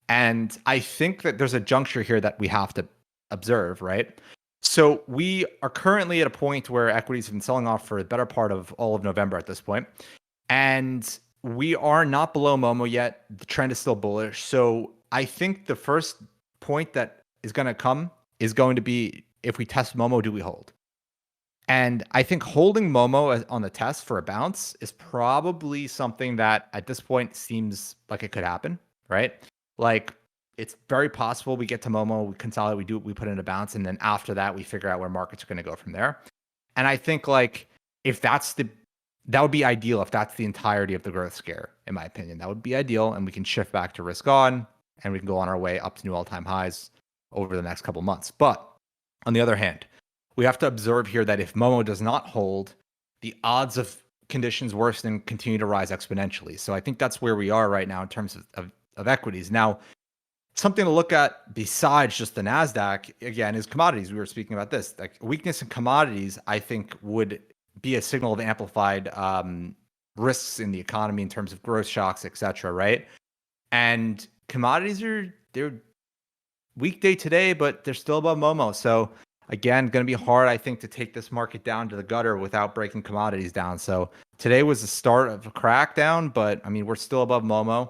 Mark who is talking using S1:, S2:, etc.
S1: And I think that there's a juncture here that we have to observe, right? So we are currently at a point where equities have been selling off for the better part of all of November at this point. And we are not below MOMO yet. The trend is still bullish. So I think the first point that is going to come is going to be, if we test MOMO, do we hold? And I think holding MOMO on the test for a bounce is probably something that at this point seems like it could happen, right? Like it's very possible we get to MOMO, we consolidate, we put in a bounce, and then after that we figure out where markets are going to go from there. And I think like if that would be ideal if that's the entirety of the growth scare, in my opinion. That would be ideal, and we can shift back to risk on, and we can go on our way up to new all-time highs over the next couple months. But on the other hand, we have to observe here that if MOMO does not hold, the odds of conditions worsening continue to rise exponentially. So I think that's where we are right now in terms of equities. Now, something to look at besides just the NASDAQ, again, is commodities. We were speaking about this. Like weakness in commodities, I think, would be a signal of amplified risks in the economy in terms of growth shocks, et cetera, right? And commodities they're weekday today, but they're still above MOMO. So again, going to be hard, I think, to take this market down to the gutter without breaking commodities down. So today was the start of a crackdown, but I mean, we're still above MOMO.